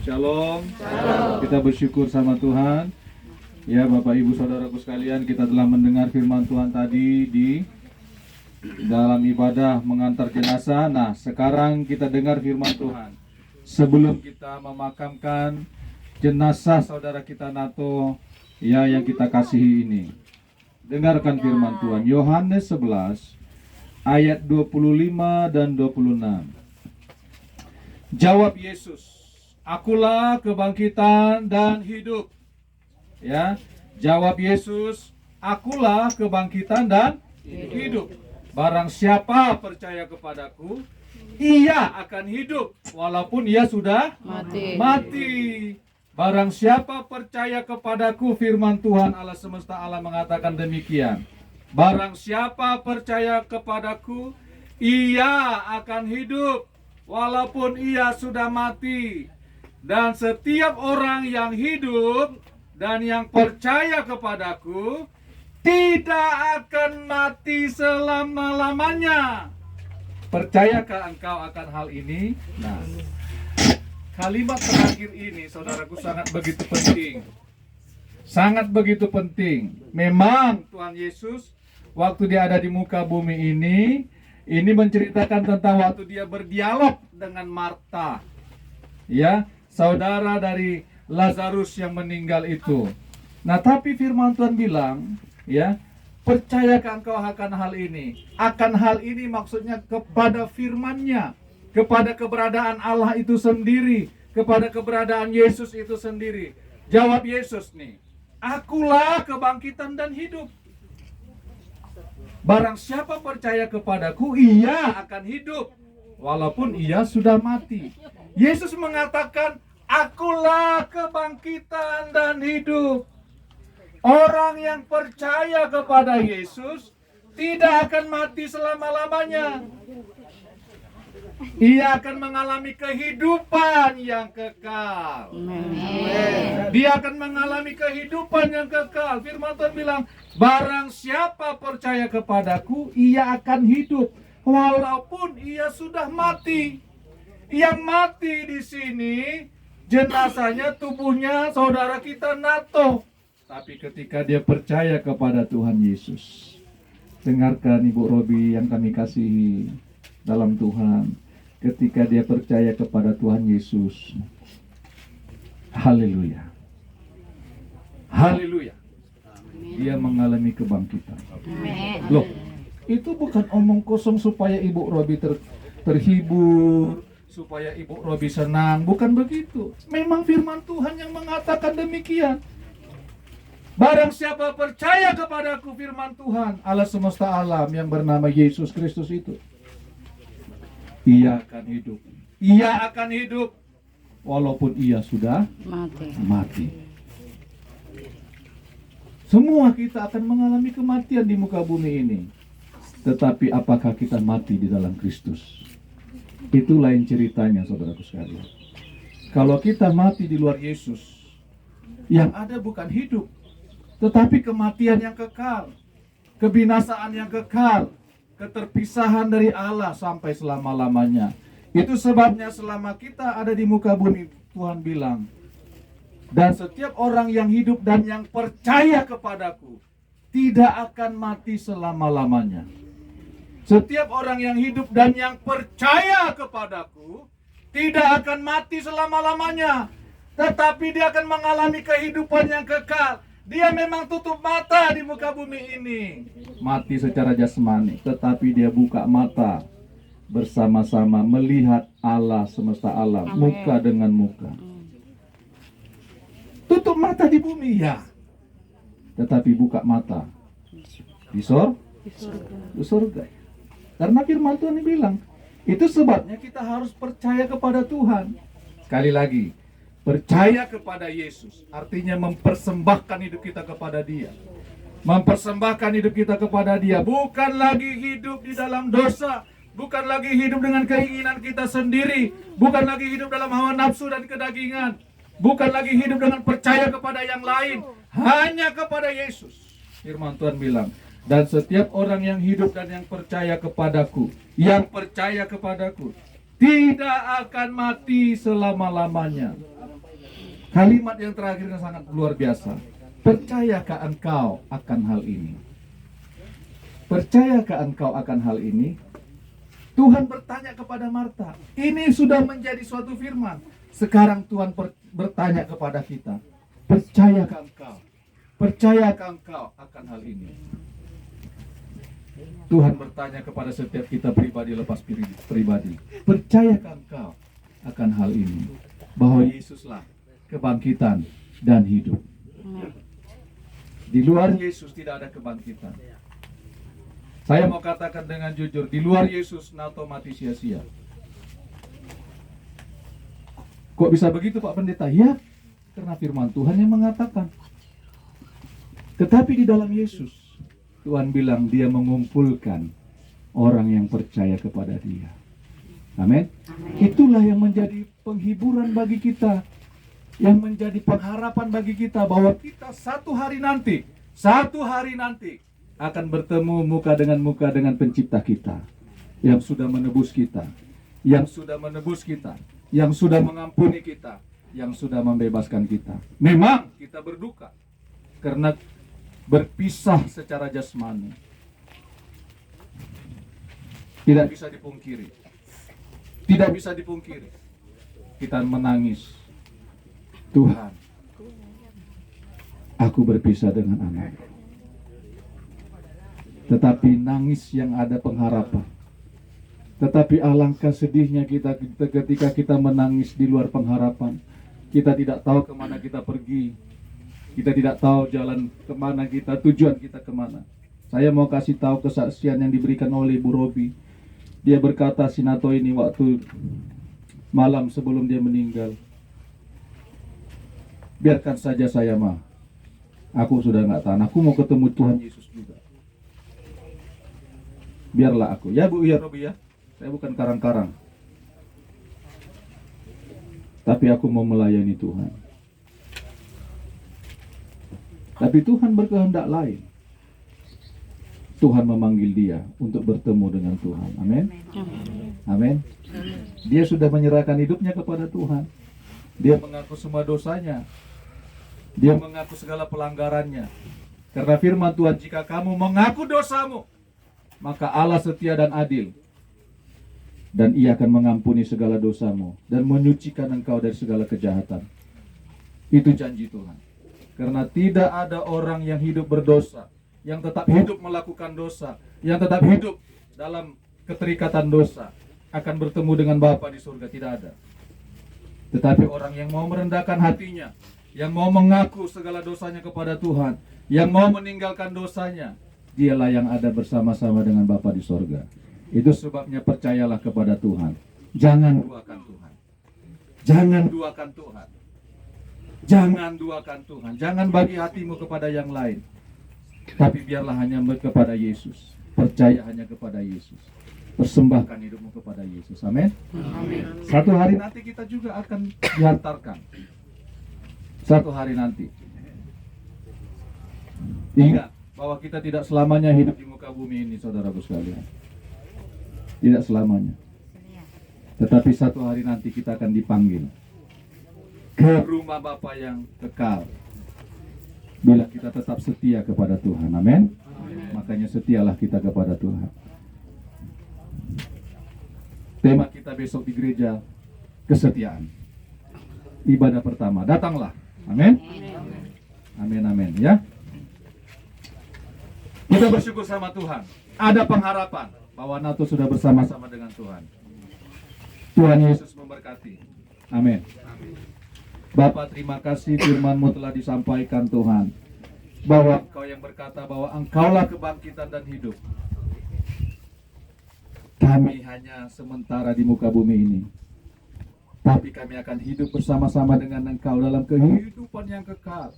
Shalom. Kita bersyukur sama Tuhan. Ya Bapak Ibu Saudaraku sekalian, kita telah mendengar firman Tuhan tadi di dalam ibadah mengantar jenazah. Nah, sekarang kita dengar firman Tuhan. Sebelum kita memakamkan jenazah saudara kita Nato, ya yang kita kasihi ini. Dengarkan firman Tuhan. Yohanes 11 ayat 25 dan 26. Jawab Yesus, "Akulah kebangkitan dan hidup." Ya, jawab Yesus, "Akulah kebangkitan dan hidup. Barang siapa percaya kepadaku, ia akan hidup walaupun ia sudah mati. Barang siapa percaya kepadaku," firman Tuhan Allah semesta alam mengatakan demikian. Barang siapa percaya kepadaku, ia akan hidup walaupun ia sudah mati. Dan setiap orang yang hidup dan yang percaya kepadaku tidak akan mati selama-lamanya. Percayakah engkau akan hal ini? Nah, kalimat terakhir ini saudaraku sangat begitu penting. Sangat begitu penting. Memang Tuhan Yesus waktu dia ada di muka bumi ini menceritakan tentang waktu dia berdialog dengan Marta, ya, saudara dari Lazarus yang meninggal itu. Nah, tapi firman Tuhan bilang, ya, percayakah engkau akan hal ini? Akan hal ini maksudnya kepada firman-Nya, kepada keberadaan Allah itu sendiri, kepada keberadaan Yesus itu sendiri. Jawab Yesus nih, "Akulah kebangkitan dan hidup. Barang siapa percaya kepadaku, ia akan hidup walaupun ia sudah mati." Yesus mengatakan, "Akulah kebangkitan dan hidup." Orang yang percaya kepada Yesus tidak akan mati selama-lamanya. Ia akan mengalami kehidupan yang kekal. Dia akan mengalami kehidupan yang kekal. Firman Tuhan bilang, barang siapa percaya kepadaku, ia akan hidup walaupun ia sudah mati. Yang mati di sini jenazahnya, tubuhnya saudara kita Nato. Tapi ketika dia percaya kepada Tuhan Yesus. Dengarkan Ibu Robi yang kami kasihi dalam Tuhan. Ketika dia percaya kepada Tuhan Yesus, haleluya, haleluya, dia mengalami kebangkitan. Loh, itu bukan omong kosong supaya Ibu Robi terhibur, supaya Ibu Robi senang, bukan begitu. Memang firman Tuhan yang mengatakan demikian. Barang siapa percaya kepadaku, firman Tuhan Allah semesta alam yang bernama Yesus Kristus itu, ia akan hidup. Ia akan hidup walaupun ia sudah mati. Semua kita akan mengalami kematian di muka bumi ini. Tetapi apakah kita mati di dalam Kristus? Itu lain ceritanya, saudaraku sekalian. Kalau kita mati di luar Yesus, yang ada bukan hidup, tetapi kematian yang kekal, kebinasaan yang kekal, keterpisahan dari Allah sampai selama-lamanya. Itu sebabnya selama kita ada di muka bumi, Tuhan bilang, dan setiap orang yang hidup dan yang percaya kepadaku tidak akan mati selama-lamanya. Setiap orang yang hidup dan yang percaya kepadaku tidak akan mati selama-lamanya, tetapi dia akan mengalami kehidupan yang kekal. Dia memang tutup mata di muka bumi ini, mati secara jasmani, tetapi dia buka mata bersama-sama melihat Allah semesta alam. Amen. Muka dengan muka. Tutup mata di bumi, ya, tetapi buka mata di surga. Karena firman Tuhan bilang, itu sebabnya kita harus percaya kepada Tuhan. Sekali lagi, percaya kepada Yesus artinya mempersembahkan hidup kita kepada Dia. Mempersembahkan hidup kita kepada Dia. Bukan lagi hidup di dalam dosa, bukan lagi hidup dengan keinginan kita sendiri, bukan lagi hidup dalam hawa nafsu dan kedagingan, bukan lagi hidup dengan percaya kepada yang lain, hanya kepada Yesus. Firman Tuhan bilang, dan setiap orang yang hidup dan yang percaya kepadaku, tidak akan mati selama-lamanya. Kalimat yang terakhirnya sangat luar biasa. Percayakah engkau akan hal ini? Percayakah engkau akan hal ini? Tuhan bertanya kepada Marta. Ini sudah menjadi suatu firman. Sekarang Tuhan bertanya kepada kita. Percayakah engkau? Percayakah engkau akan hal ini? Tuhan bertanya kepada setiap kita pribadi lepas pribadi. Percayakah engkau akan hal ini? Bahwa Yesuslah kebangkitan dan hidup. Di luar Yesus tidak ada kebangkitan. Saya mau katakan dengan jujur, di luar Yesus nato mati sia-sia. Kok bisa begitu Pak Pendeta? Ya, karena firman Tuhan yang mengatakan. Tetapi di dalam Yesus, Tuhan bilang dia mengumpulkan orang yang percaya kepada dia. Amin. Itulah yang menjadi penghiburan bagi kita, yang menjadi pengharapan bagi kita bahwa kita satu hari nanti akan bertemu muka dengan pencipta kita yang sudah menebus kita, yang sudah mengampuni kita, yang sudah membebaskan kita. Memang kita berduka karena berpisah secara jasmani. Tidak bisa dipungkiri. Kita menangis. Tuhan, aku berpisah dengan anak. Tetapi nangis yang ada pengharapan. Tetapi alangkah sedihnya kita ketika kita menangis di luar pengharapan. Kita tidak tahu kemana kita pergi. Kita tidak tahu jalan kemana kita, tujuan kita kemana. Saya mau kasih tahu kesaksian yang diberikan oleh Ibu Robi. Dia berkata Sinato ini waktu malam sebelum dia meninggal. Biarkan saja saya mah. Aku sudah nggak tahan. Aku mau ketemu Tuhan Yesus juga. Biarlah aku. Ya Bu, ya Robi ya. Saya bukan karang-karang. Tapi aku mau melayani Tuhan. Tapi Tuhan berkehendak lain. Tuhan memanggil dia untuk bertemu dengan Tuhan. Amin. Amin. Dia sudah menyerahkan hidupnya kepada Tuhan. Dia mengaku semua dosanya. Dia mengaku segala pelanggarannya. Karena firman Tuhan, jika kamu mengaku dosamu, maka Allah setia dan adil. Dan ia akan mengampuni segala dosamu dan menyucikan engkau dari segala kejahatan. Itu janji Tuhan. Karena tidak ada orang yang hidup berdosa, yang tetap hidup melakukan dosa, yang tetap hidup dalam keterikatan dosa, akan bertemu dengan Bapa di surga. Tidak ada. Tetapi orang yang mau merendahkan hatinya, yang mau mengaku segala dosanya kepada Tuhan, yang mau meninggalkan dosanya, dialah yang ada bersama-sama dengan Bapa di surga. Itu sebabnya percayalah kepada Tuhan. Jangan duakan Tuhan. Jangan duakan Tuhan. Jangan duakan Tuhan. Jangan bagi hatimu kepada yang lain. Tapi biarlah hanya kepada Yesus. Percaya hanya kepada Yesus. Persembahkan hidupmu kepada Yesus. Amin. Satu hari nanti kita juga akan dihantarkan. Satu hari nanti. Ingat bahwa kita tidak selamanya hidup di muka bumi ini, saudaraku sekalian. Tidak selamanya. Tetapi satu hari nanti kita akan dipanggil ke rumah Bapa yang kekal. Bila kita tetap setia kepada Tuhan. Amin. Makanya setialah kita kepada Tuhan. Tema kita besok di gereja, kesetiaan. Ibadah pertama, datanglah. Amin. Amin, amin ya. Kita bersyukur sama Tuhan. Ada pengharapan bahwa Nato sudah bersama-sama dengan Tuhan. Tuhan Yesus memberkati. Amin. Bapak, terima kasih firman-Mu telah disampaikan Tuhan. Bahwa Engkau yang berkata bahwa Engkaulah kebangkitan dan hidup. Kami hanya sementara di muka bumi ini. Tapi kami akan hidup bersama-sama dengan Engkau dalam kehidupan yang kekal.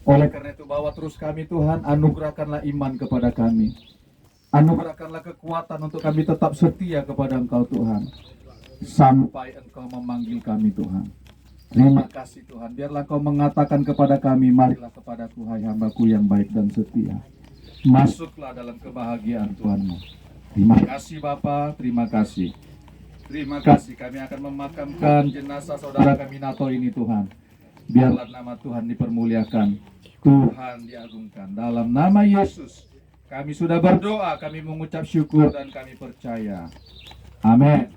Oleh karena itu bawa terus kami Tuhan, anugerahkanlah iman kepada kami. Anugerahkanlah kekuatan untuk kami tetap setia kepada Engkau Tuhan. Sampai Engkau memanggil kami Tuhan. Terima kasih Tuhan. Biarlah Engkau mengatakan kepada kami, marilah kepadaku hai hambaku yang baik dan setia. Masuklah dalam kebahagiaan Tuhan-Mu. Terima kasih Bapa, terima kasih. Terima kasih, kami akan memakamkan jenazah saudara kami Nato ini Tuhan. Biarlah nama Tuhan dipermuliakan, Tuhan diagungkan. Dalam nama Yesus, kami sudah berdoa, kami mengucap syukur dan kami percaya. Amin.